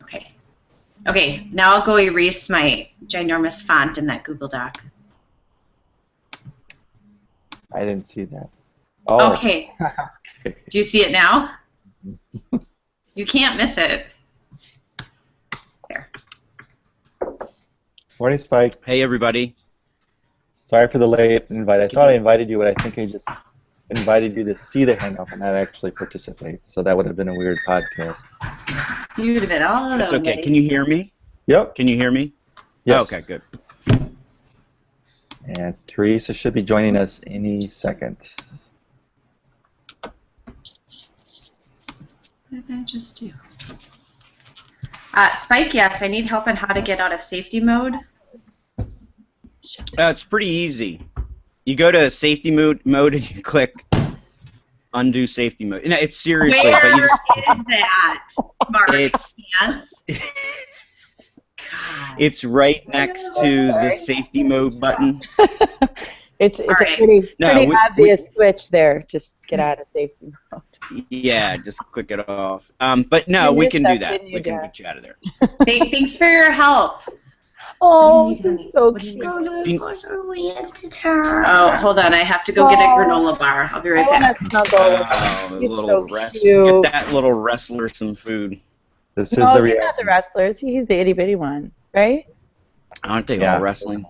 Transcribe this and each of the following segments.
Okay. Okay, now I'll go erase my ginormous font in that Google Doc. I didn't see that. Oh. Okay. Okay. Do you see it now? You can't miss it. There. Morning, Spike. Hey, everybody. Sorry for the late invite. I thought I invited you, but I think I just invited you to see the hangout and not actually participate. So that would have been a weird podcast. You would have been all alone. That's okay. buddy. Can you hear me? Yep. Can you hear me? Yes. Oh, okay, good. And Teresa should be joining us any second. What did I just do? Spike, yes, I need help on how to get out of safety mode. It's pretty easy. You go to safety mode and you click undo safety mode. No, it's seriously. Where but you is that, Mark? It's- Hands? God. It's right next to the safety mode button. It's All a right. pretty No, we- obvious switch there. Just get out of safety mode. Yeah, just click it off. But no, You we missed can us, do that. didn't you, We can Jess? get you out of there. Thanks for your help. Oh, What do you need, so What do you cute. need? You- Oh, hold on. I have to go get a granola bar. I'll be right I want back. to snuggle with Oh, him. He's little so wrestler. cute. Get that little wrestler some food. This is No, the he's not reality. the wrestlers. He's the itty bitty one, right? Aren't they Yeah. all wrestling?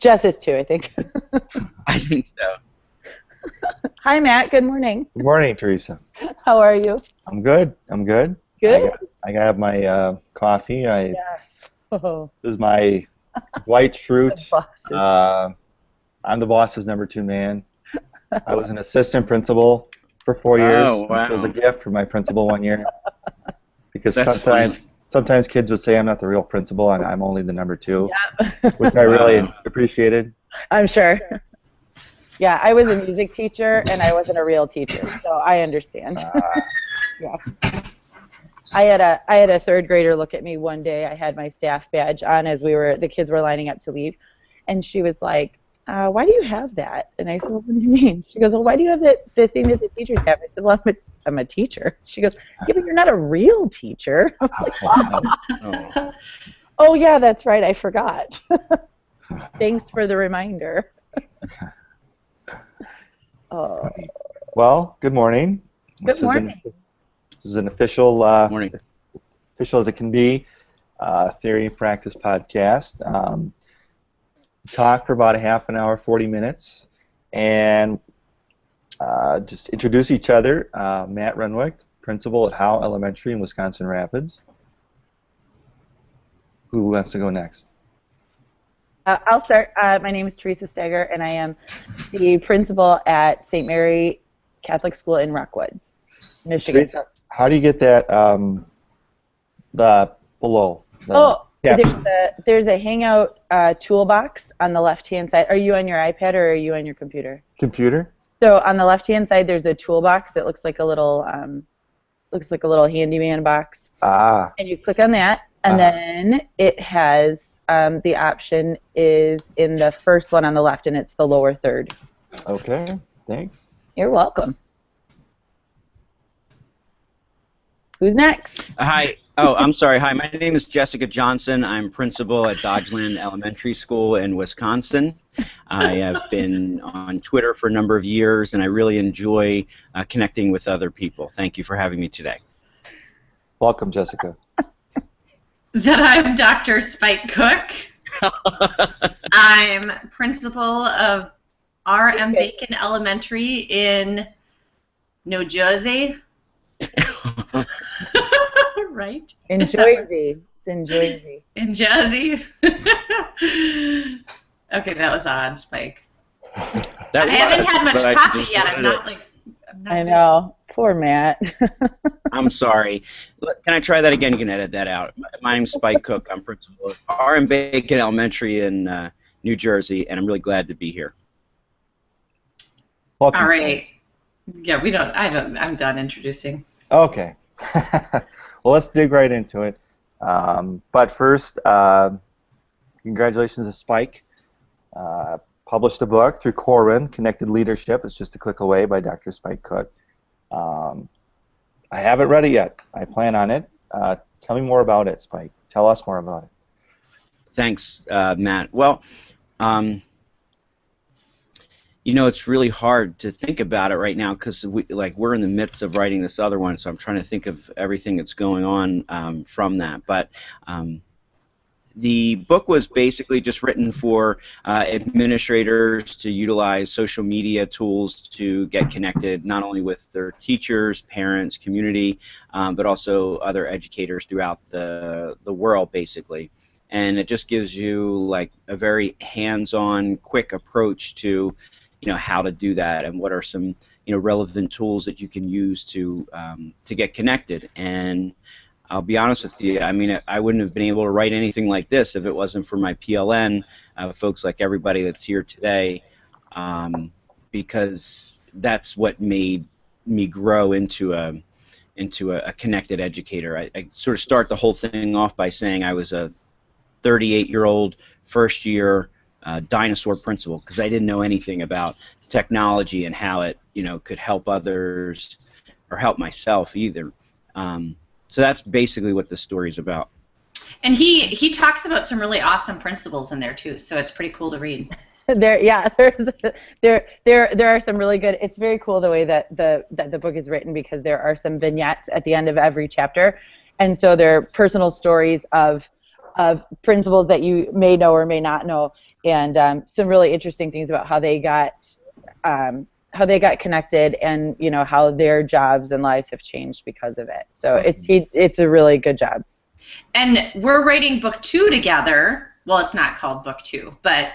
Jess is too, I think. I think so. Hi, Matt. Good morning. Good morning, Teresa. How are you? I'm good. I'm good. Good. I got my coffee. Yes. Oh, This is my white fruit. the bosses. I'm the boss's number 2 man. I was an assistant principal for 4 years, Oh, wow. which was a gift for my principal one year. Because That's sometimes kids would say I'm not the real principal and I'm only the number 2, Yeah. which I really Wow. appreciated. I'm sure. Yeah, I was a music teacher and I wasn't a real teacher, so I understand. Yeah. I had a third grader look at me one day. I had my staff badge on as the kids were lining up to leave, and she was like, "Why do you have that?" And I said, "Well, what do you mean?" She goes, "Well, why do you have the thing that the teachers have?" I said, "Well, I'm a teacher." She goes, "Yeah, but you're not a real teacher." I was like, Oh. "Oh yeah, that's right. I forgot." Thanks for the reminder. Oh, Well, good morning. good morning. This is an official, Morning. official as it can be, theory and practice podcast. Talk for about a half an hour, 40 minutes, and just introduce each other. Matt Renwick, principal at Howe Elementary in Wisconsin Rapids. Who wants to go next? I'll start. My name is Teresa Steger, and I am the principal at St. Mary Catholic School in Rockwood, Michigan. Teresa, how do you get that the below? There's a Hangout toolbox on the left-hand side. Are you on your iPad or are you on your computer? Computer? So on the left-hand side, there's a toolbox that looks like a little handyman box, Ah, and you click on that, and then it has the option is in the first one on the left, and it's the lower third. okay. Thanks. You're welcome. Who's next? Hi. Oh, I'm sorry. Hi, my name is Jessica Johnson. I'm principal at Dodgeland Elementary School in Wisconsin. I have been on Twitter for a number of years, and I really enjoy connecting with other people. Thank you for having me today. Welcome, Jessica. That I'm Dr. Spike Cook. I'm principal of R.M. Bacon Elementary in New Jersey. Right? In Is that right? Jersey. It's in Jersey. In Jersey. Okay, that was odd, Spike. That I haven't had much but I coffee just yet. wanted I'm to- not like. I'm not I know. Poor Matt. I'm sorry. Can I try that again? You can edit that out. My name's Spike Cook. I'm principal at R.M. Bacon Elementary in New Jersey, and I'm really glad to be here. Welcome. All right. Yeah, I'm done introducing. Okay. Well, let's dig right into it. But first, congratulations to Spike. Published a book through Corwin, Connected Leadership. It's just a click away by Dr. Spike Cook. I haven't read it yet. I plan on it. Tell me more about it, Spike. Tell us more about it. Thanks, Matt. Well, it's really hard to think about it right now because we're in the midst of writing this other one, so I'm trying to think of everything that's going on from that. But the book was basically just written for administrators to utilize social media tools to get connected not only with their teachers, parents, community, but also other educators throughout the world, basically. And it just gives you like a very hands-on, quick approach to how to do that and what are some relevant tools that you can use to get connected. And I'll be honest with you, I mean, I wouldn't have been able to write anything like this if it wasn't for my PLN folks like everybody that's here today, because that's what made me grow into a connected educator. I sort of start the whole thing off by saying I was a 38-year-old first-year dinosaur principal because I didn't know anything about technology and how it could help others or help myself either. So that's basically what the story's about. And he talks about some really awesome principles in there too, so it's pretty cool to read. There are some really good. It's very cool the way that the book is written because there are some vignettes at the end of every chapter, and so they're personal stories of principles that you may know or may not know, and some really interesting things about how they got connected, and how their jobs and lives have changed because of it. So it's a really good job. And we're writing book 2 together. Well, it's not called book 2, but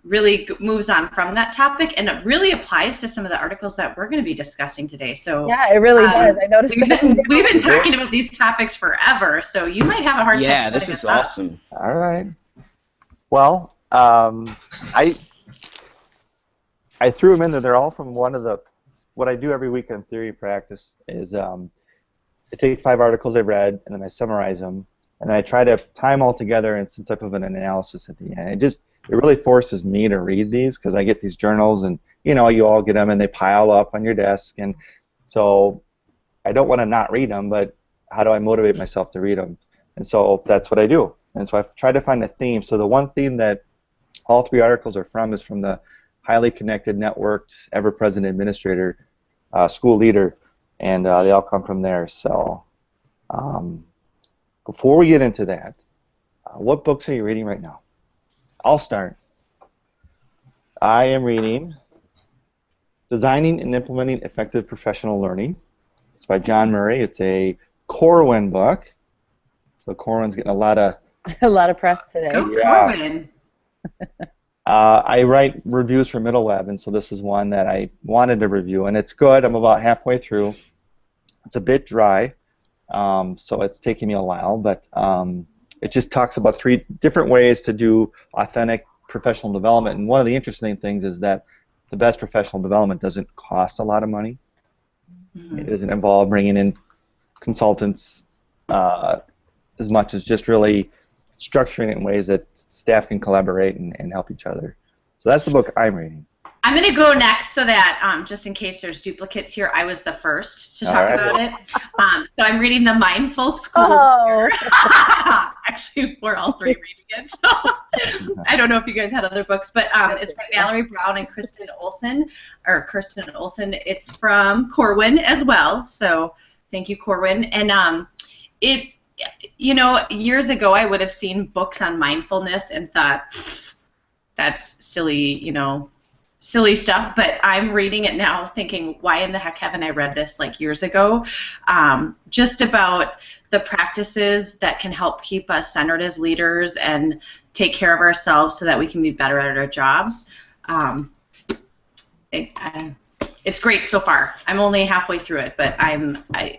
really moves on from that topic, and it really applies to some of the articles that we're going to be discussing today. So yeah, it really does. I noticed we've been talking about these topics forever, so you might have a hard time. Yeah, this is awesome. All right. Well, I threw them in there. They're all from what I do every week in theory practice is I take 5 articles I've read, and then I summarize them, and then I try to tie them all together in some type of an analysis at the end. It really forces me to read these because I get these journals, and you all get them, and they pile up on your desk, and so I don't want to not read them, but how do I motivate myself to read them? And so that's what I do. And so I've tried to find a theme. So the one theme that all 3 articles are from is from the highly connected, networked, ever-present administrator, school leader, and they all come from there. So before we get into that, what books are you reading right now? I'll start. I am reading Designing and Implementing Effective Professional Learning. It's by John Murray. It's a Corwin book. So Corwin's getting a lot of press today. Go Corwin. I write reviews for Middle Web, and so this is one that I wanted to review, and it's good. I'm about halfway through. It's a bit dry, so it's taking me a while, but it just talks about 3 different ways to do authentic professional development, and one of the interesting things is that the best professional development doesn't cost a lot of money. Mm-hmm. It doesn't involve bringing in consultants as much as just really structuring it in ways that staff can collaborate and help each other. So that's the book I'm reading. I'm going to go next so that, just in case there's duplicates here, I was the first to talk about it. So I'm reading The Mindful School. Oh. Actually, we're all 3 reading it, so I don't know if you guys had other books, but it's by Valerie Brown and Kirsten Olson. It's from Corwin as well, so thank you, Corwin. And years ago I would have seen books on mindfulness and thought, that's silly, silly stuff, but I'm reading it now thinking, why in the heck haven't I read this like years ago? Just about the practices that can help keep us centered as leaders and take care of ourselves so that we can be better at our jobs. It's great so far. I'm only halfway through it, but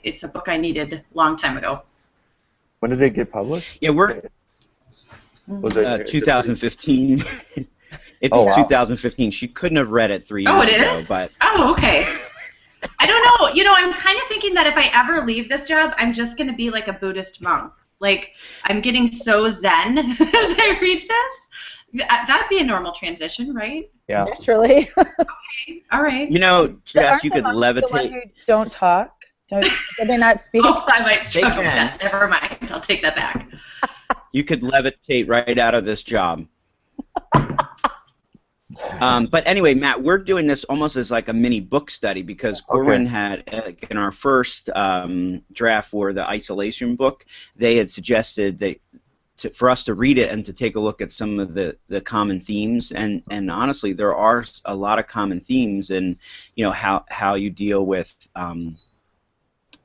it's a book I needed a long time ago. When did it get published? Yeah, was it 2015? It's wow. 2015. She couldn't have read it 3 years ago. Oh, it ago, is? but okay. I don't know. I'm kind of thinking that if I ever leave this job, I'm just going to be like a Buddhist monk. Like, I'm getting so zen as I read this. That'd be a normal transition, right? Yeah. Naturally. Okay. All right. Jess, you could The one levitate. who don't talk. So did they not speak? Oh, I might struggle with can. that. Never mind. I'll take that back. You could levitate right out of this job. But anyway, Matt, we're doing this almost as like a mini book study because Corwin had, in our first draft for the isolation book, they had suggested that for us to read it and to take a look at some of the common themes, and honestly, there are a lot of common themes in, you know, how you deal with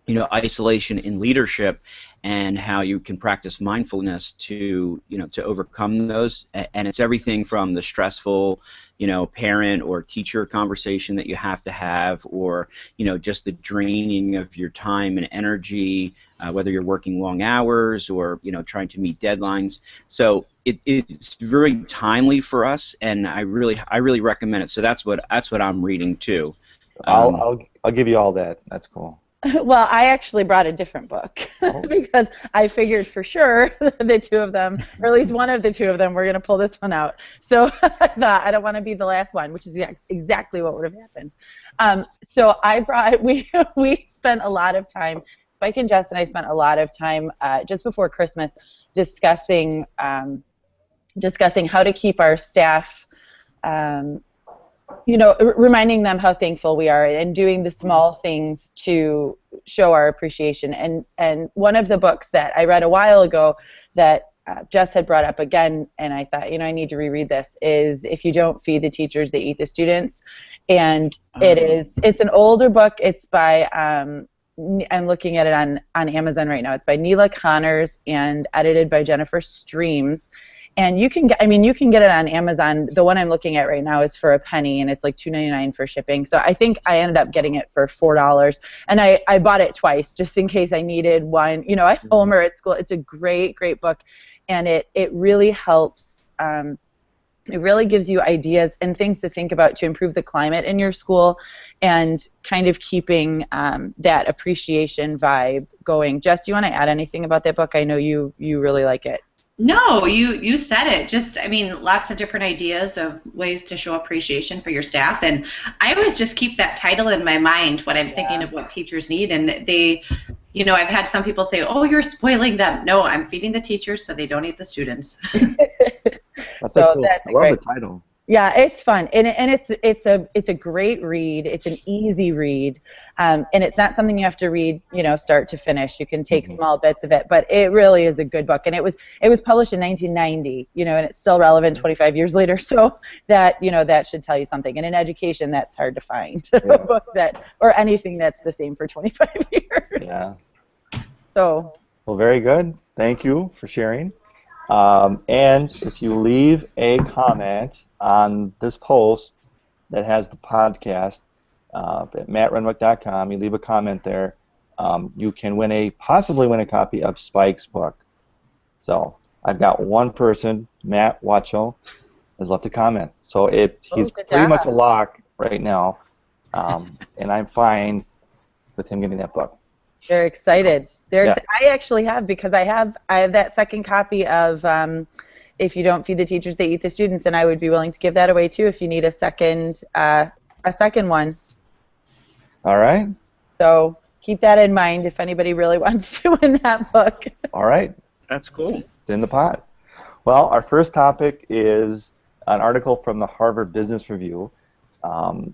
you know, isolation in leadership, and how you can practice mindfulness to, you know, to overcome those. And it's everything from the stressful, you know, parent or teacher conversation that you have to have, or, you know, just the draining of your time and energy, whether you're working long hours or, you know, trying to meet deadlines. So it's very timely for us, and I really recommend it. So that's what I'm reading too. I'll give you all that. That's cool. Well, I actually brought a different book because I figured for sure the two of them, or at least one of the two of them, were going to pull this one out. So I thought I don't want to be the last one, which is exactly what would have happened. So I brought, we spent a lot of time, Spike and Jess and I spent a lot of time just before Christmas discussing how to keep our staff, you know, reminding them how thankful we are and doing the small things to show our appreciation. And one of the books that I read a while ago that Jess had brought up again, and I thought, you know, I need to reread this, is If You Don't Feed the Teachers, They Eat the Students. And it's an older book. It's by, I'm looking at it on Amazon right now. It's by Neela Connors and edited by Jennifer Streams. And you can get it on Amazon. The one I'm looking at right now is for a penny, and it's like $2.99 for shipping. So I think I ended up getting it for $4, and I bought it twice just in case I needed one, you know, at home or at school. It's a great book, and it really helps. It really gives you ideas and things to think about to improve the climate in your school, and kind of keeping that appreciation vibe going. Jess, do you want to add anything about that book? I know you really like it. No, you said it. Just, I mean, lots of different ideas of ways to show appreciation for your staff, and I always just keep that title in my mind when I'm thinking of what teachers need, and they, you know, I've had some people say, "Oh, you're spoiling them." No, I'm feeding the teachers so they don't eat the students. That's so cool. I love the title. Yeah, it's fun, and it's a great read. It's an easy read, and it's not something you have to read, you know, start to finish. You can take small bits of it, but it really is a good book. And it was published in 1990, you know, and it's still relevant 25 years later. So that, you know, that should tell you something. And in education, that's hard to find a book that, or anything that's the same for 25 years. Yeah. So. Well, very good. Thank you for sharing. And if you leave a comment on this post that has the podcast at mattrenwick.com, you leave a comment there, you can possibly win a copy of Spike's book. So I've got one person, Matt Watchell, has left a comment. So he's pretty much a lock right now, and I'm fine with him getting that book. They're excited. I actually have, because I have that second copy of If You Don't Feed the Teachers, They Eat the Students, and I would be willing to give that away too if you need a second one. All right. So keep that in mind if anybody really wants to win that book. All right. That's cool. It's in the pot. Well, our first topic is an article from the Harvard Business Review.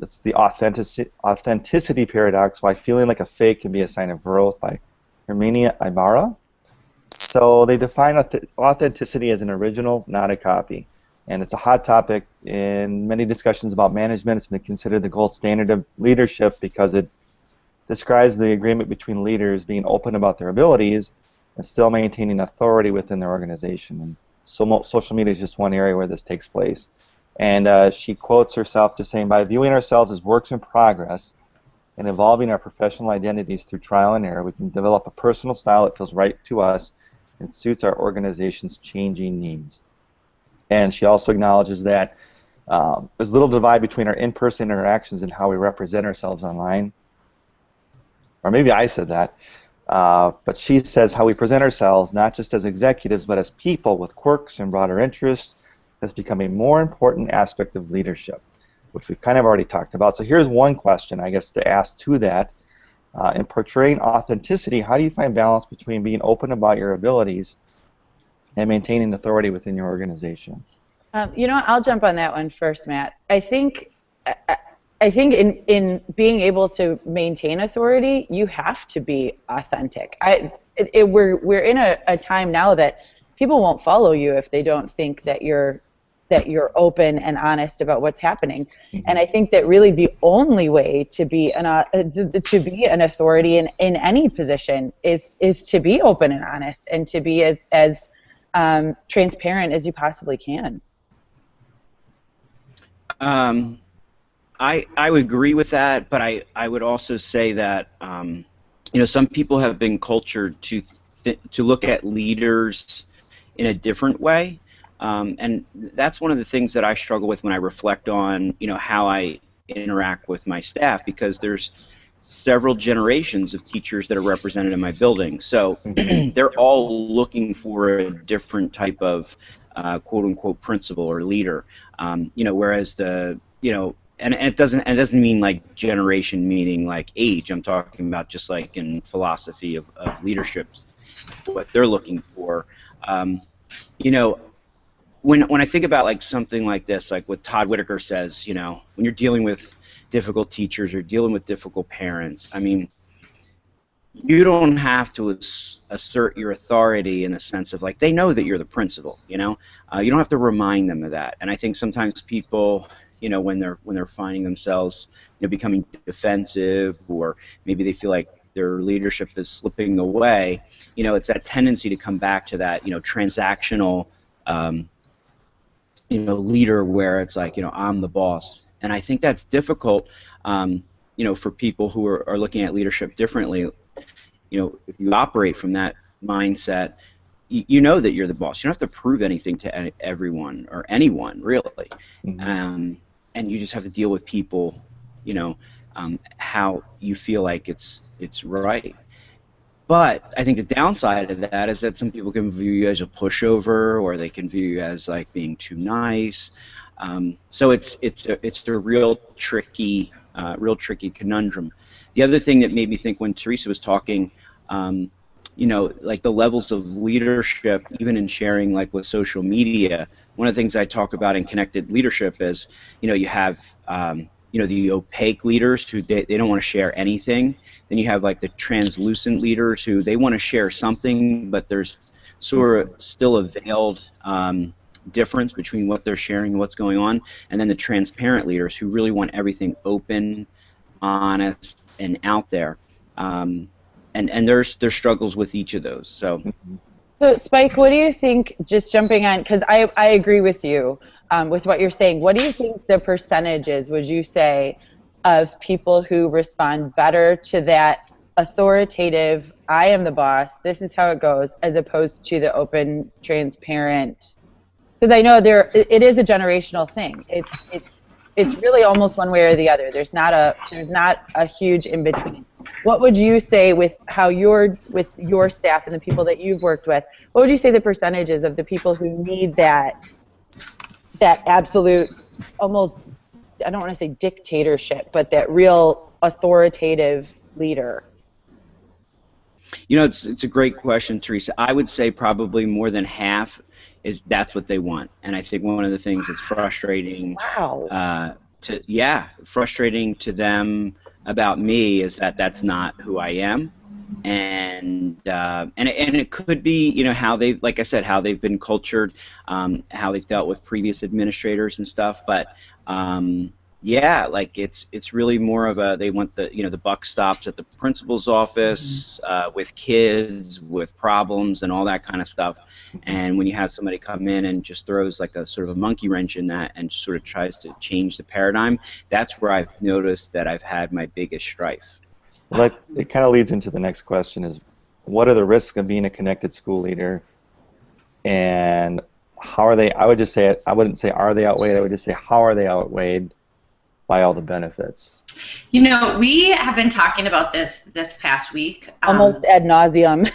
It's the authenticity paradox: why feeling like a fake can be a sign of growth, by Herminia Ibarra. So they define authenticity as an original, not a copy. And it's a hot topic in many discussions about management. It's been considered the gold standard of leadership because it describes the agreement between leaders being open about their abilities and still maintaining authority within their organization. And so social media is just one area where this takes place. And she quotes herself just saying, by viewing ourselves as works in progress and evolving our professional identities through trial and error, we can develop a personal style that feels right to us and suits our organization's changing needs. And she also acknowledges that there's little divide between our in-person interactions and how we represent ourselves online. Or maybe I said that. But she says how we present ourselves, not just as executives, but as people with quirks and broader interests, has become a more important aspect of leadership, which we've kind of already talked about. So here's one question, I guess, to ask to that. In portraying authenticity, how do you find balance between being open about your abilities and maintaining authority within your organization? You know what? I'll jump on that one first, Matt. I think in being able to maintain authority, you have to be authentic. We're in a time now that people won't follow you if they don't think that you're open and honest about what's happening. Mm-hmm. And I think that really the only way to be an authority in any position is to be open and honest and to be as transparent as you possibly can. I would agree with that, but I would also say that some people have been cultured to look at leaders in a different way, and that's one of the things that I struggle with when I reflect on how I interact with my staff, because there's several generations of teachers that are represented in my building, so they're all looking for a different type of quote-unquote principal or leader, whereas and it doesn't mean like generation meaning like age. I'm talking about just like in philosophy of leadership, what they're looking for. When I think about like something like this, like what Todd Whitaker says, when you're dealing with difficult teachers or dealing with difficult parents, I mean, you don't have to assert your authority in the sense of like they know that you're the principal. You don't have to remind them of that. And I think sometimes people, when they're finding themselves becoming defensive, or maybe they feel like their leadership is slipping away, it's that tendency to come back to that transactional leader where it's like I'm the boss. And I think that's difficult for people who are looking at leadership differently. If you operate from that mindset, you know that you're the boss. You don't have to prove anything to everyone or anyone, really. Mm-hmm. And you just have to deal with people, how you feel like it's right. But I think the downside of that is that some people can view you as a pushover, or they can view you as like being too nice. So it's a real tricky conundrum. The other thing that made me think when Teresa was talking, like the levels of leadership, even in sharing like with social media, one of the things I talk about in connected leadership is, you have, the opaque leaders who they don't want to share anything. Then you have like the translucent leaders who they want to share something, but there's sort of still a veiled difference between what they're sharing and what's going on. And then the transparent leaders who really want everything open, honest, and out there. And there's struggles with each of those. So Spike, what do you think, just jumping on, because I agree with you with what you're saying, what do you think the percentage is, would you say, of people who respond better to that authoritative, I am the boss, this is how it goes, as opposed to the open, transparent? Because I know it is a generational thing. It's really almost one way or the other. There's not a huge in between. What would you say with your staff and the people that you've worked with? What would you say the percentages of the people who need that absolute, almost, I don't want to say dictatorship, but that real authoritative leader? It's a great question, Teresa. I would say probably more than half that's what they want. And I think one of the things that's frustrating, frustrating to them about me is that that's not who I am, and it could be how they, like I said, how they've been cultured, how they've dealt with previous administrators and stuff, but like it's really more of a, they want the buck stops at the principal's office, with kids with problems and all that kind of stuff. And when you have somebody come in and just throws like a sort of a monkey wrench in that and sort of tries to change the paradigm, that's where I've noticed that I've had my biggest strife. Well, it kind of leads into the next question: is what are the risks of being a connected school leader, and how are they? I would just say, I wouldn't say are they outweighed. I would just say how are they outweighed by all the benefits? We have been talking about this past week. Almost ad nauseum.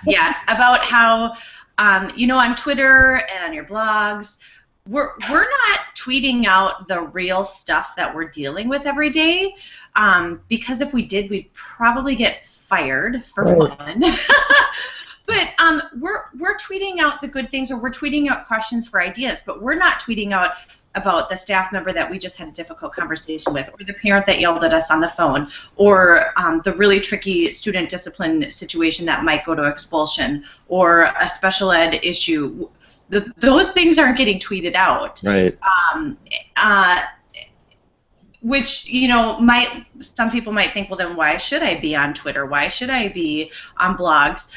yes, about how, on Twitter and on your blogs, we're not tweeting out the real stuff that we're dealing with every day, because if we did, we'd probably get fired for one. But we're tweeting out the good things, or we're tweeting out questions for ideas, but we're not tweeting out about the staff member that we just had a difficult conversation with, or the parent that yelled at us on the phone, or the really tricky student discipline situation that might go to expulsion, or a special ed issue. Those things aren't getting tweeted out. Right. Which, some people might think, well, then why should I be on Twitter? Why should I be on blogs?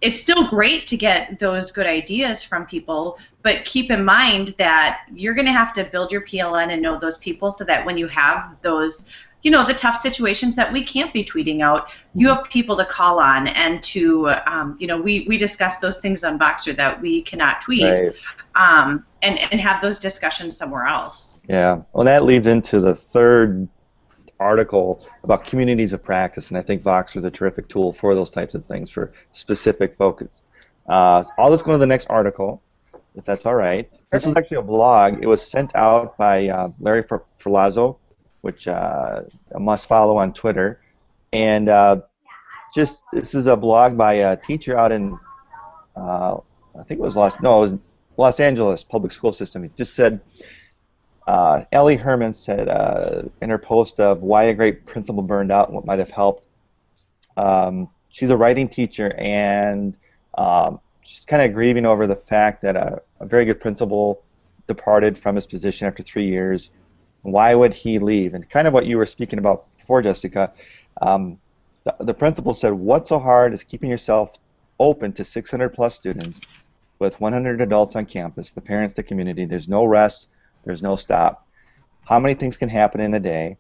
It's still great to get those good ideas from people, but keep in mind that you're going to have to build your PLN and know those people, so that when you have those, the tough situations that we can't be tweeting out, you have people to call on, and to, we discuss those things on Voxer that we cannot tweet, right. And have those discussions somewhere else. Yeah, well, that leads into the third article about communities of practice, and I think Voxer is a terrific tool for those types of things, for specific focus. I'll just go to the next article, if that's all right. This is actually a blog. It was sent out by Larry Ferlazzo, which a must follow on Twitter, and this is a blog by a teacher out in I think it was Los Angeles public school system. He just said, Ellie Herman said in her post of why a great principal burned out and what might have helped. She's a writing teacher, and she's kind of grieving over the fact that a very good principal departed from his position after 3 years. Why would he leave? And kind of what you were speaking about before, Jessica. The principal said, what's so hard is keeping yourself open to 600 plus students with 100 adults on campus, the parents, the community. There's no rest. There's no stop. How many things can happen in a day?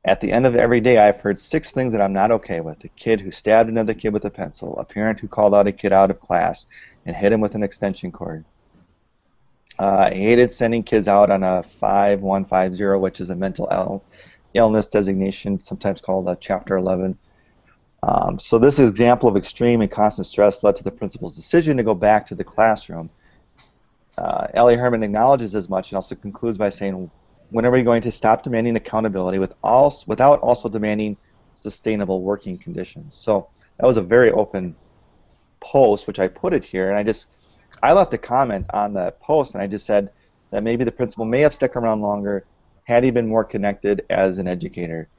At the end of every day, I've heard 6 things that I'm not okay with. A kid who stabbed another kid with a pencil, a parent who called out a kid out of class and hit him with an extension cord. I hated sending kids out on a 5150, which is a mental illness designation, sometimes called a Chapter 11. So this example of extreme and constant stress led to the principal's decision to go back to the classroom. Ellie Herman acknowledges as much and also concludes by saying, when are we going to stop demanding accountability without also demanding sustainable working conditions? So that was a very open post, which I put it here, and I left a comment on the post, and I just said that maybe the principal may have stuck around longer had he been more connected as an educator.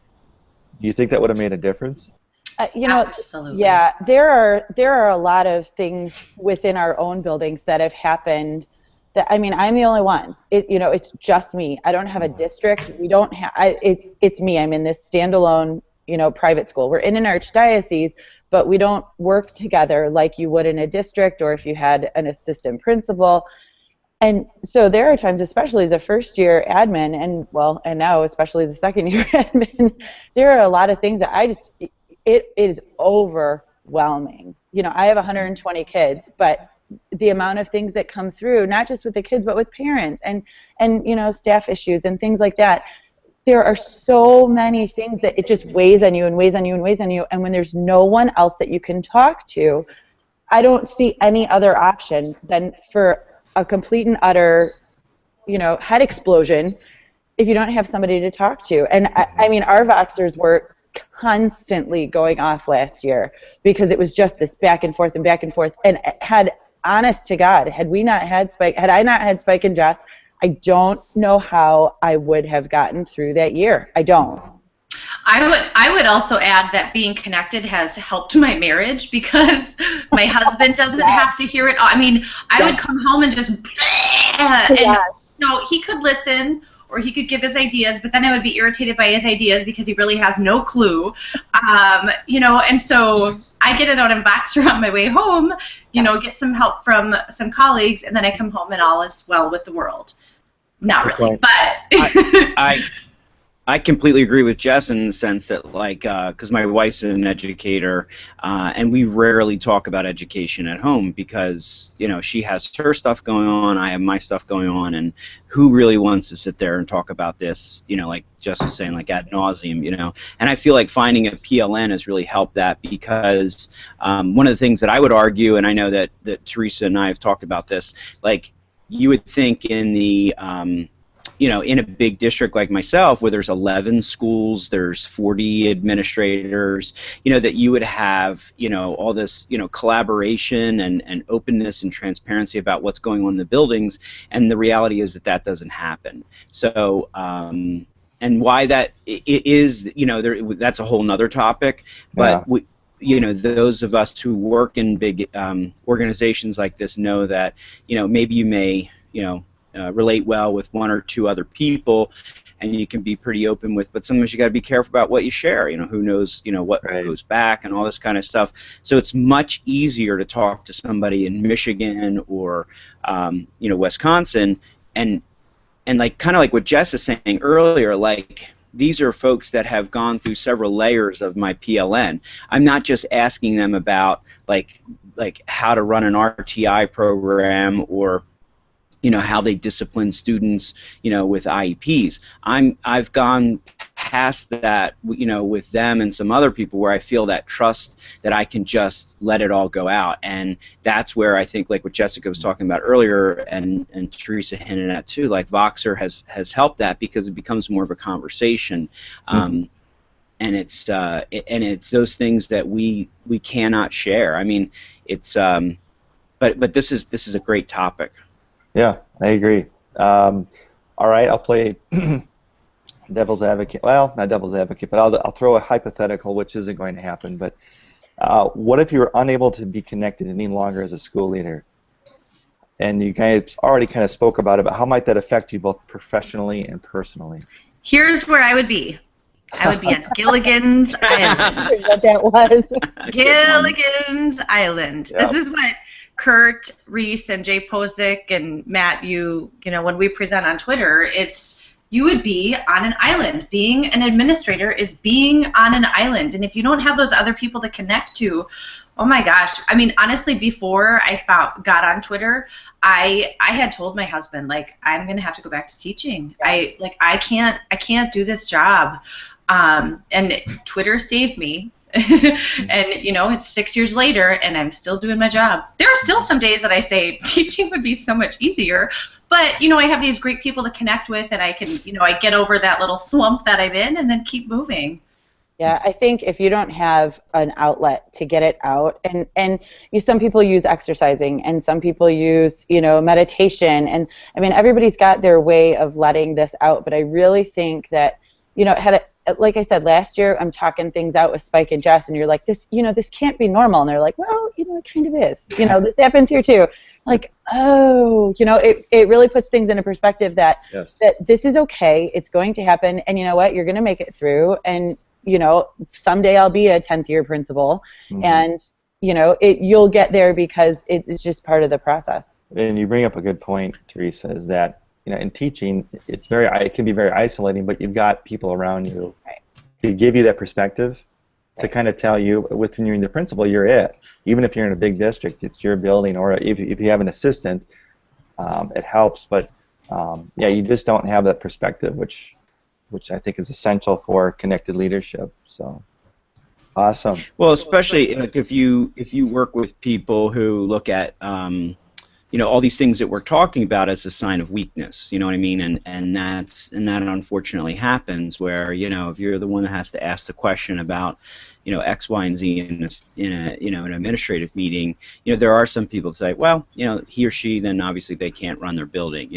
Do you think that would have made a difference? Absolutely. Yeah, there are a lot of things within our own buildings that have happened. I'm the only one. It's just me. I don't have a district. We don't have. It's me. I'm in this standalone, private school. We're in an archdiocese, but we don't work together like you would in a district, or if you had an assistant principal. And so there are times, especially as a first-year admin, and now especially as a second-year admin, there are a lot of things that it is overwhelming. I have 120 kids, but the amount of things that come through, not just with the kids, but with parents and staff issues and things like that. There are so many things that it just weighs on you and weighs on you and weighs on you. And when there's no one else that you can talk to, I don't see any other option than for a complete and utter, head explosion if you don't have somebody to talk to. And our Voxers were constantly going off last year because it was just this back and forth. And honest to God, had I not had Spike and Jess, I don't know how I would have gotten through that year. I don't. I would also add that being connected has helped my marriage, because my husband doesn't have to hear it. I would come home and just and he could listen or he could give his ideas, but then I would be irritated by his ideas because he really has no clue. And so I get it out in Voxer on my way home, get some help from some colleagues, and then I come home and all is well with the world. Not really, but I completely agree with Jess in the sense that, because my wife's an educator, and we rarely talk about education at home because, she has her stuff going on, I have my stuff going on, and who really wants to sit there and talk about this, like Jess was saying, ad nauseum, And I feel like finding a PLN has really helped that because one of the things that I would argue, and I know that Teresa and I have talked about this, you would think in the in a big district like myself, where there's 11 schools, there's 40 administrators, that you would have, all this, collaboration and openness and transparency about what's going on in the buildings, and the reality is that that doesn't happen. So, and why that is, that's a whole nother topic, but those of us who work in big organizations like this know that, maybe you may, relate well with one or two other people, and you can be pretty open with, but sometimes you got to be careful about what you share. Who knows, what goes back and all this kind of stuff. So it's much easier to talk to somebody in Michigan or, Wisconsin, and like kind of like what Jess is saying earlier, like these are folks that have gone through several layers of my PLN. I'm not just asking them about like how to run an RTI program or how they discipline students, with IEPs. I've gone past that, with them and some other people where I feel that trust that I can just let it all go out, and that's where I think, like what Jessica was talking about earlier, and Teresa hinted at too, like Voxer has helped that because it becomes more of a conversation, and it's those things that we cannot share. I mean, it's but this is a great topic. Yeah, I agree. All right, I'll play devil's advocate. Well, not devil's advocate, but I'll throw a hypothetical, which isn't going to happen. But what if you were unable to be connected any longer as a school leader? And you guys already kind of spoke about it, but how might that affect you both professionally and personally? Here's where I would be. I would be on Gilligan's Island. What that was. Gilligan's Island. Yep. This is what Kurt, Reese, and Jay Posick and Matt, when we present on Twitter, it's you would be on an island. Being an administrator is being on an island, and if you don't have those other people to connect to, oh my gosh. I mean, honestly, before I got on Twitter, I had told my husband, like, I'm gonna have to go back to teaching. Yeah. I can't do this job, and Twitter saved me. And it's 6 years later and I'm still doing my job. There are still some days that I say teaching would be so much easier, but I have these great people to connect with, and I can I get over that little slump that I'm in and then keep moving. Yeah, I think if you don't have an outlet to get it out, and some people use exercising, and some people use meditation, and I mean everybody's got their way of letting this out, but I really think that like I said, last year, I'm talking things out with Spike and Jess, and you're like, this can't be normal. And they're like, well, it kind of is. This happens here too. Like, oh, it really puts things into perspective that this is okay. It's going to happen. And you know what? You're going to make it through. And, someday I'll be a 10th year principal. Mm-hmm. And, you'll get there because it's just part of the process. And you bring up a good point, Teresa, is that in teaching, it can be very isolating, but you've got people around you to give you that perspective, to kind of tell you, when you're in the principal, you're it. Even if you're in a big district, it's your building, or if you have an assistant, it helps. But you just don't have that perspective, which I think is essential for connected leadership. So awesome. Well, especially if you work with people who look at all these things that we're talking about as a sign of weakness, you know what I mean? And that unfortunately happens where, if you're the one that has to ask the question about, X, Y, and Z in an administrative meeting, there are some people that say, well, he or she, then obviously they can't run their building,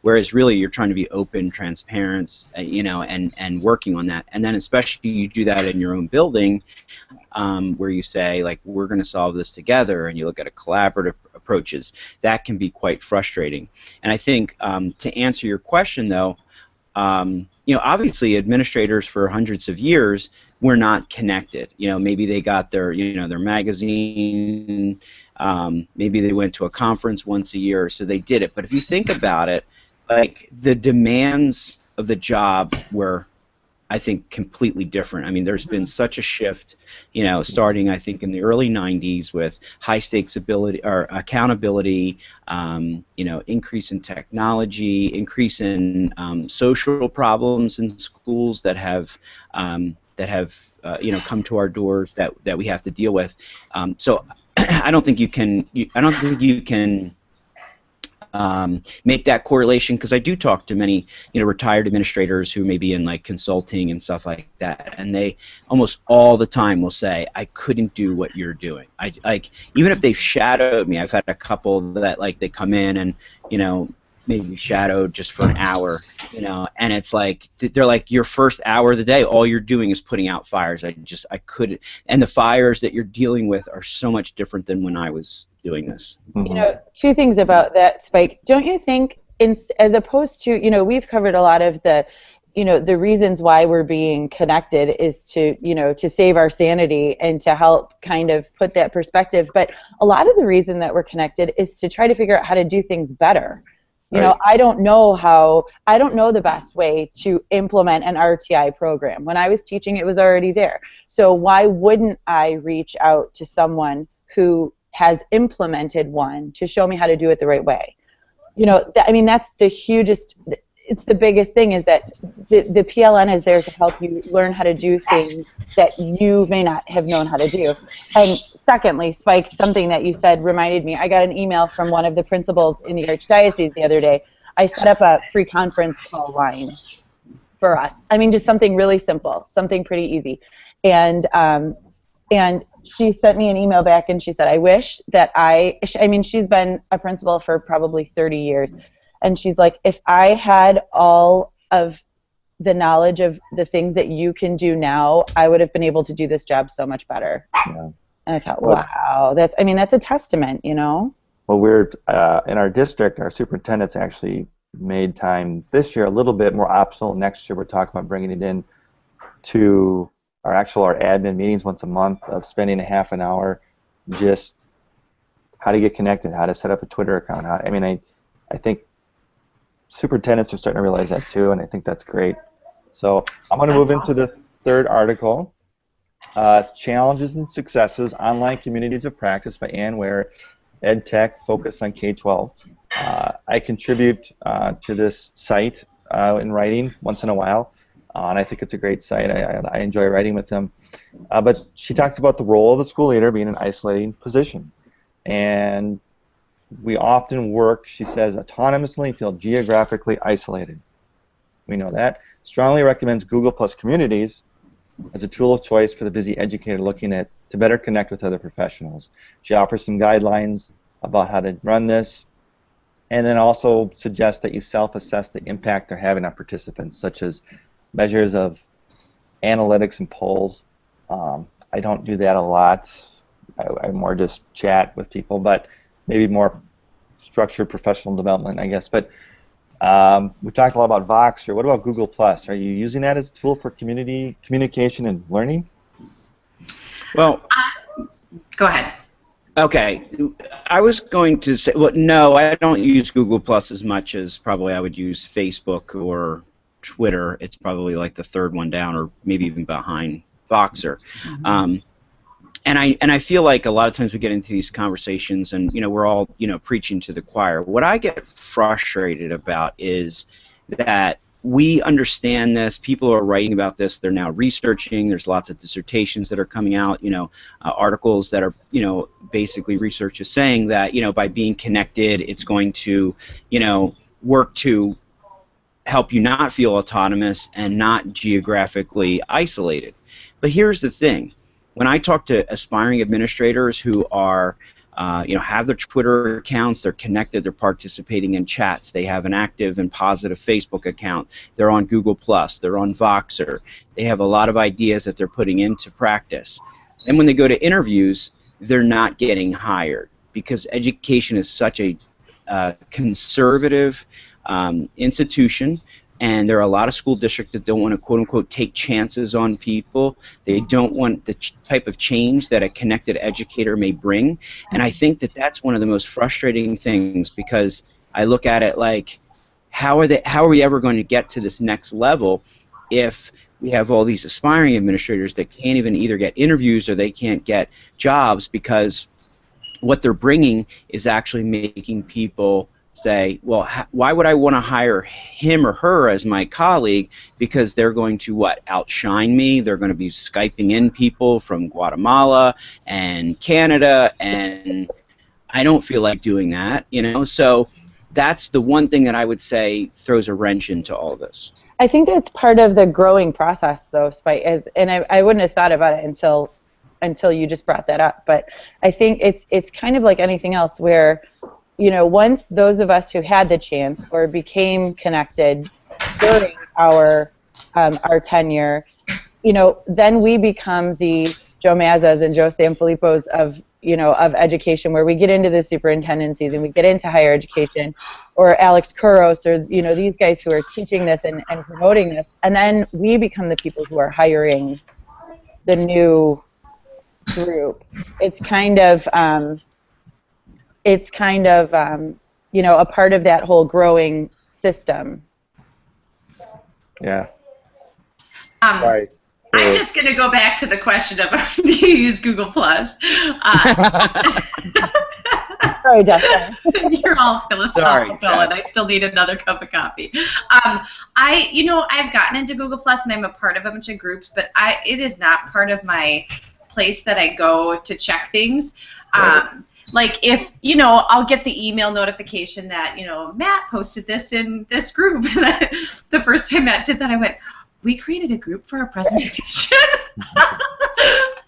whereas really you're trying to be open, transparent, and working on that. And then especially you do that in your own building, where you say, like, we're going to solve this together, and you look at a collaborative approaches, that can be quite frustrating. And I think to answer your question, though, obviously administrators for hundreds of years were not connected. Maybe they got their magazine, maybe they went to a conference once a year, so they did it. But if you think about it, like, the demands of the job were, I think, completely different. I mean, there's been such a shift, starting, I think, in the early 90s with high stakes accountability, increase in technology, increase in social problems in schools that have come to our doors that we have to deal with. So I don't think you can make that correlation, because I do talk to many, retired administrators who may be in like consulting and stuff like that, and they almost all the time will say, I couldn't do what you're doing. I like, even if they've shadowed me, I've had a couple that like they come in and maybe shadowed just for an hour, and it's like they're like, your first hour of the day, all you're doing is putting out fires. I couldn't, and the fires that you're dealing with are so much different than when I was doing this. Two things about that, Spike. Don't you think, as opposed to, we've covered a lot of the, the reasons why we're being connected is to, to save our sanity and to help kind of put that perspective. But a lot of the reason that we're connected is to try to figure out how to do things better. I don't know the best way to implement an RTI program. When I was teaching, it was already there. So why wouldn't I reach out to someone who has implemented one to show me how to do it the right way? That's the hugest, it's the biggest thing, is that the PLN is there to help you learn how to do things that you may not have known how to do. And secondly, Spike, something that you said reminded me. I got an email from one of the principals in the Archdiocese the other day. I set up a free conference call line for us. Just something really simple, something pretty easy. And she sent me an email back and she said, I wish that she's been a principal for probably 30 years. And she's like, if I had all of the knowledge of the things that you can do now, I would have been able to do this job so much better. Yeah. And I thought, wow, that's a testament, Well, we're in our district, our superintendent's actually made time this year a little bit more optional. Next year, we're talking about bringing it in to our admin meetings once a month, of spending a half an hour just how to get connected, how to set up a Twitter account. I think superintendents are starting to realize that too, and I think that's great. So I'm going to move into the third article. It's Challenges and Successes, Online Communities of Practice by Ann Ware, EdTech, Focus on K-12. I contribute to this site in writing once in a while, and I think it's a great site. I enjoy writing with them. But she talks about the role of the school leader being an isolating position. And we often work, she says, autonomously and feel geographically isolated. We know that. Strongly recommends Google Plus Communities as a tool of choice for the busy educator looking to better connect with other professionals. She offers some guidelines about how to run this, and then also suggests that you self-assess the impact they're having on participants, such as measures of analytics and polls. I don't do that a lot. I more just chat with people, but maybe more structured professional development, I guess. But we talked a lot about Voxer. What about Google Plus? Are you using that as a tool for community communication and learning? Well, go ahead. Okay, I was going to say, well, no, I don't use Google Plus as much as probably I would use Facebook or Twitter. It's probably like the third one down, or maybe even behind Voxer. Mm-hmm. And I feel like a lot of times we get into these conversations and, we're all, preaching to the choir. What I get frustrated about is that we understand this. People are writing about this. They're now researching. There's lots of dissertations that are coming out, articles that are, basically research is saying that, by being connected, it's going to, work to help you not feel autonomous and not geographically isolated. But here's the thing. When I talk to aspiring administrators who are, have their Twitter accounts, they're connected, they're participating in chats, they have an active and positive Facebook account, they're on Google+, they're on Voxer, they have a lot of ideas that they're putting into practice. And when they go to interviews, they're not getting hired because education is such a conservative institution. And there are a lot of school districts that don't want to, quote-unquote, take chances on people. They don't want the type of change that a connected educator may bring. And I think that that's one of the most frustrating things, because I look at it like, how are we ever going to get to this next level if we have all these aspiring administrators that can't even either get interviews or they can't get jobs, because what they're bringing is actually making people say, well, why would I want to hire him or her as my colleague? Because they're going to, what, outshine me? They're going to be Skyping in people from Guatemala and Canada, and I don't feel like doing that, So that's the one thing that I would say throws a wrench into all of this. I think that's part of the growing process, though, Spike. And I wouldn't have thought about it until you just brought that up. But I think it's kind of like anything else, where, you know, once those of us who had the chance or became connected during our tenure, you know, then we become the Joe Mazzas and Joe Sanfilippo's of education, where we get into the superintendencies and we get into higher education, or Alex Kuros, or, you know, these guys who are teaching this and promoting this, and then we become the people who are hiring the new group. It's kind of you know, a part of that whole growing system. Yeah. Sorry. I'm just going to go back to the question of do you use Google Plus? Sorry, Dustin. You're all philosophical, and I still need another cup of coffee. I've gotten into Google Plus, and I'm a part of a bunch of groups, but it is not part of my place that I go to check things. Right. Like, if, you know, I'll get the email notification that, you know, Matt posted this in this group. And the first time Matt did that, I went, we created a group for our presentation.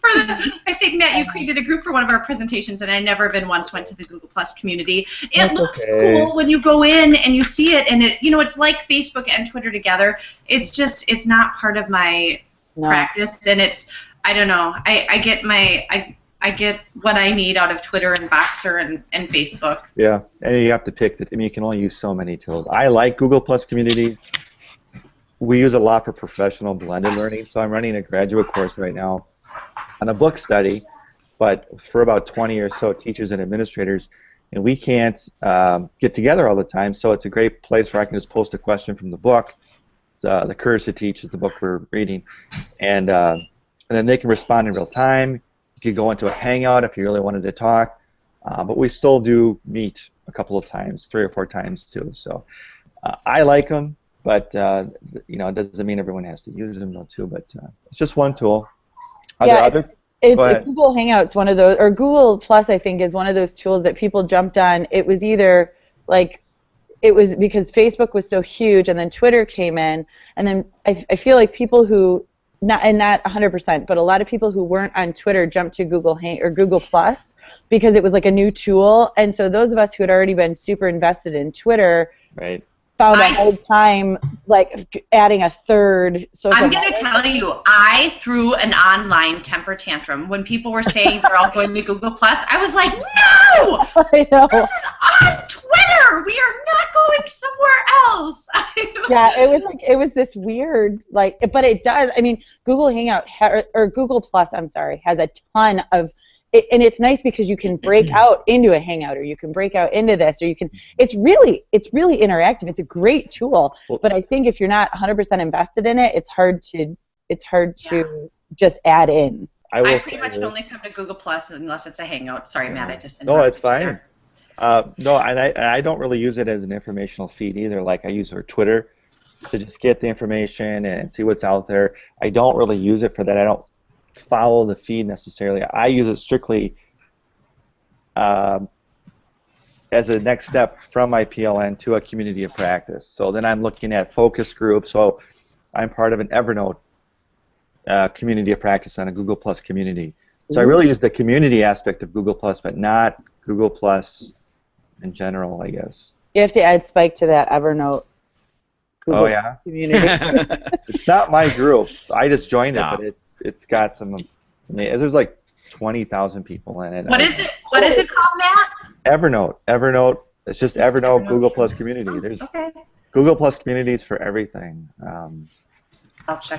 I think, Matt, you created a group for one of our presentations, and I never even once went to the Google Plus community. It looks cool when you go in and you see it, and it, you know, it's like Facebook and Twitter together. It's just, it's not part of my practice, and it's, I don't know. I get what I need out of Twitter and Boxer and Facebook. Yeah, and you have to pick that. I mean, you can only use so many tools. I like Google Plus Community. We use it a lot for professional blended learning. So I'm running a graduate course right now on a book study, but for about 20 or so teachers and administrators, and we can't get together all the time. So it's a great place where I can just post a question from the book. The Courage to Teach is the book we're reading, and then they can respond in real time. You could go into a Hangout if you really wanted to talk, but we still do meet a couple of times, 3 or 4 times too. So I like them, but you know, it doesn't mean everyone has to use them though too. But it's just one tool. Are there other? It's Google Hangouts, one of those, or Google Plus, I think, is one of those tools that people jumped on. It was either like, it was because Facebook was so huge, and then Twitter came in, and then I feel like people who, not 100%, but a lot of people who weren't on Twitter jumped to Google Plus because it was like a new tool, and so those of us who had already been super invested in Twitter, right, found a hard time like adding a third social I'm going to tell you, I threw an online temper tantrum when people were saying they're all going to Google Plus. I was like, no! I know. This is on Twitter! We are not going somewhere else! Yeah, it was this weird, like, but it does, I mean, Google Hangout, or Google Plus, I'm sorry, has a ton of, and it's nice because you can break out into a Hangout, or you can break out into this, or you can, it's really interactive. It's a great tool, but I think if you're not 100% invested in it, it's hard to just add in. I pretty much only come to Google Plus unless it's a Hangout. Sorry, Matt, I just No, it's fine. No, and I don't really use it as an informational feed either. Like, I use our Twitter to just get the information and see what's out there. I don't really use it for that. I don't follow the feed necessarily. I use it strictly as a next step from my PLN to a community of practice. So then I'm looking at focus groups. So I'm part of an Evernote community of practice on a Google Plus community. So I really use the community aspect of Google Plus, but not Google Plus in general, I guess. You have to add Spike to that Evernote Google community. It's not my group. I just joined it, but it's got some. I mean, there's like 20,000 people in it. What is it? What is it called, Matt? Evernote. Evernote. It's just Evernote Google Plus community. There's Google Plus communities for everything.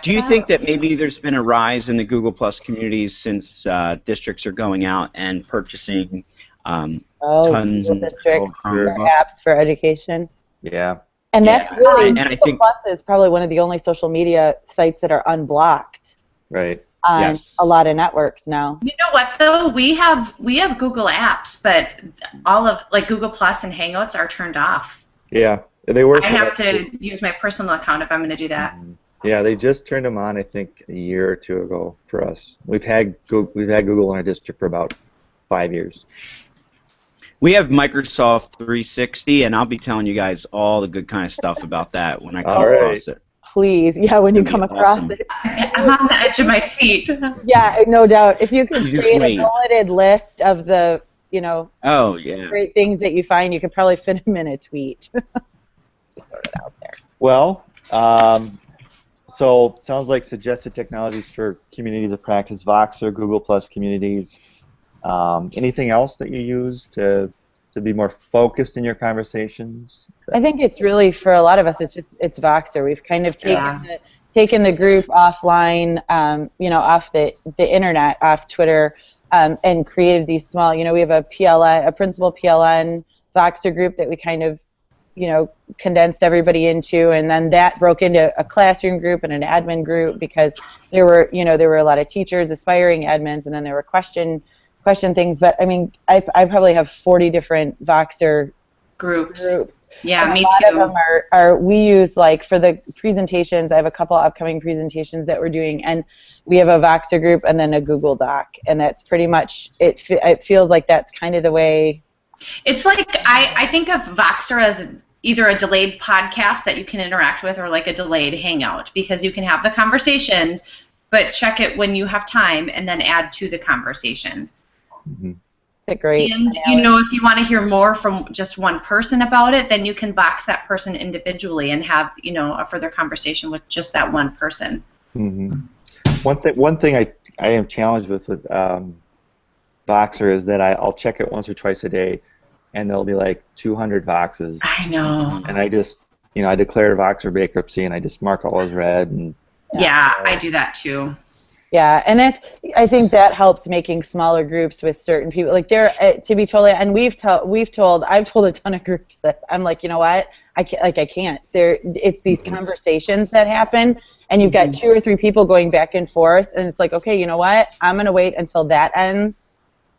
Do you think that maybe there's been a rise in the Google Plus communities since districts are going out and purchasing tons of districts for apps for education? Yeah. And that's really, and I think Plus is probably one of the only social media sites that are unblocked. Right. On a lot of networks now. You know what though? We have Google Apps, but all of like Google Plus and Hangouts are turned off. Yeah, they work. I have to use my personal account if I'm going to do that. Yeah, they just turned them on, I think, a year or two ago for us. We've had Google in our district for about 5 years. We have Microsoft 360, and I'll be telling you guys all the good kind of stuff about that when I come across it. Please, yeah, when you come across awesome. it. I'm on the edge of my seat. Yeah, no doubt. If you could You just create wait. a bulleted list of the, you know, Oh, yeah. great things that you find, you could probably fit them in a tweet. Throw it out there. Well, so sounds like suggested technologies for communities of practice, Voxer, Google Plus communities. Anything else that you use to be more focused in your conversations? I think it's really, for a lot of us, it's Voxer. We've kind of taken the group offline, you know, off the internet, off Twitter, and created these small, you know, we have a PLN, a principal PLN Voxer group that we kind of, you know, condensed everybody into, and then that broke into a classroom group and an admin group because there were a lot of teachers, aspiring admins, and then there were question things. But I mean, I probably have 40 different Voxer Groups. Yeah, me a lot too. of them are we use, like, for the presentations. I have a couple upcoming presentations that we're doing, and we have a Voxer group and then a Google Doc, and that's pretty much it. It feels like that's kind of the way. It's like I think of Voxer as either a delayed podcast that you can interact with or like a delayed hangout, because you can have the conversation but check it when you have time and then add to the conversation. Mm-hmm. It's a great And you know, if you want to hear more from just one person about it, then you can box that person individually and have, you know, a further conversation with just that one person. Mm-hmm. One thing I am challenged with Voxer is that I'll check it once or twice a day, and there'll be like 200 Voxes. I know. And I just, you know, I declare Voxer bankruptcy, and I just mark all as red. And yeah, I do that too. Yeah, and I think that helps making smaller groups with certain people. Like, to be totally, and I've told a ton of groups this. I'm like, you know what? I can't. It's these conversations that happen, and you've got 2 or 3 people going back and forth, and it's like, okay, you know what? I'm gonna wait until that ends,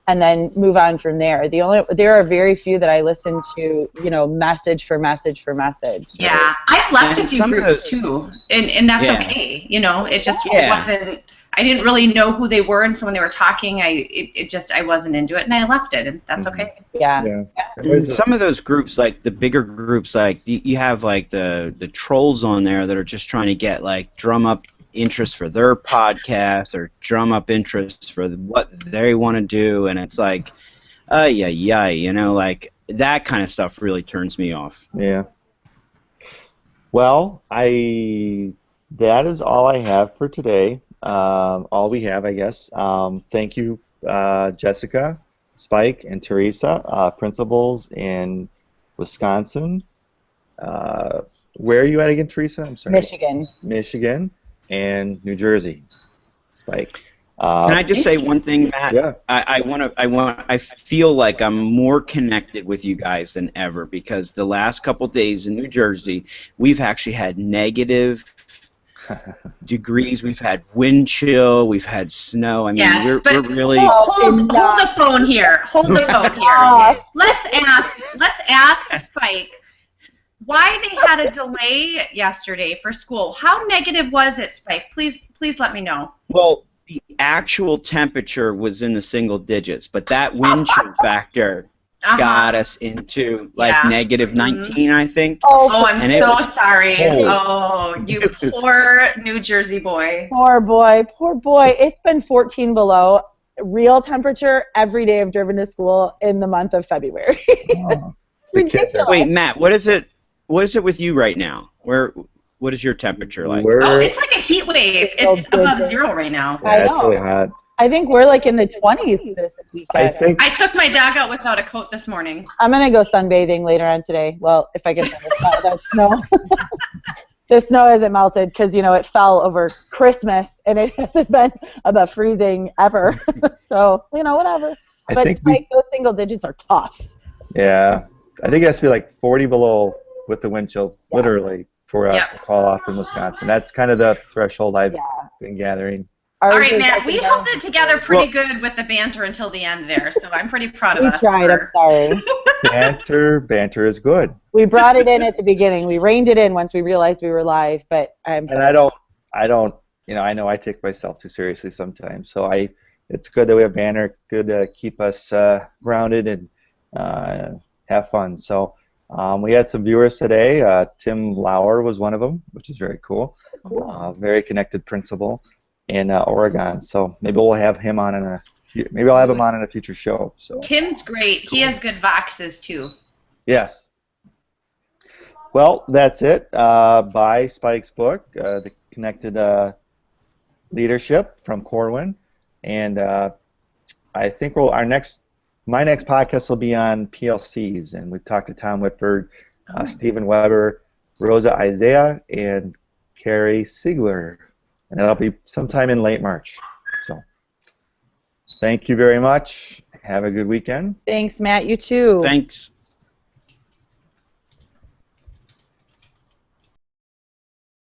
and then move on from there. There are very few that I listen to, you know, message for message for message. Yeah, I've left And a few some of groups the- too, and that's Yeah. okay. You know, it just Yeah. wasn't. I didn't really know who they were, and so when they were talking, I wasn't into it, and I left it, and that's okay. Yeah. And some of those groups, like the bigger groups, like you have like the trolls on there that are just trying to get like drum up interest for their podcast or drum up interest for what they want to do, and it's like, you know, like that kind of stuff really turns me off. Yeah. Well, that is all I have for today. All we have, I guess. Thank you, Jessica, Spike, and Teresa, principals in Wisconsin. Where are you at again, Teresa? I'm sorry. Michigan. Michigan and New Jersey. Spike. Can I just say one thing, Matt? Yeah. I feel like I'm more connected with you guys than ever because the last couple days in New Jersey, we've actually had negative degrees. We've had wind chill. We've had snow. I mean, Yes, we're really. hold the phone here. Hold the phone here. Let's ask Spike why they had a delay yesterday for school. How negative was it, Spike? Please let me know. Well, the actual temperature was in the single digits, but that wind chill factor got us into like negative 19, I think. Oh, I'm so sorry. cold. Oh, you poor New Jersey boy. Poor boy. It's been 14 below real temperature every day I've driven to school in the month of February. Oh, the kid- Ridiculous. Wait, Matt, what is it with you right now? What is your temperature like? Oh, it's like a heat wave. It's above zero right now. Yeah, it's know. really hot. I think we're like in the 20s this weekend. I took my dog out without a coat this morning. I'm going to go sunbathing later on today. Well, if I get that snow. The snow hasn't melted because, you know, it fell over Christmas and it hasn't been above freezing ever. So, you know, whatever. But Spike, those single digits are tough. Yeah. I think it has to be like 40 below with the wind chill, literally, for us to call off in Wisconsin. That's kind of the threshold I've been gathering. All right, Matt, we held it together pretty good with the banter until the end there, so I'm pretty proud of us. We tried, I'm sorry. Banter is good. We brought it in at the beginning. We reined it in once we realized we were live, but I'm sorry. And I don't, you know, I know I take myself too seriously sometimes, so it's good that we have banter, good to keep us grounded and have fun. So we had some viewers today. Tim Lauer was one of them, which is very cool. Very connected principal in Oregon. So maybe we'll have him on maybe I'll have him on in a future show. So Tim's great. He has good voxes too. yes. Well, that's it. Buy Spike's book, The Connected Leadership from Corwin, and I think my next podcast will be on PLCs, and we've talked to Tom Whitford, Stephen Weber, Rosa Isaiah, and Carrie Siegler, and that'll be sometime in late March. So, thank you very much. Have a good weekend. Thanks, Matt. You too. Thanks.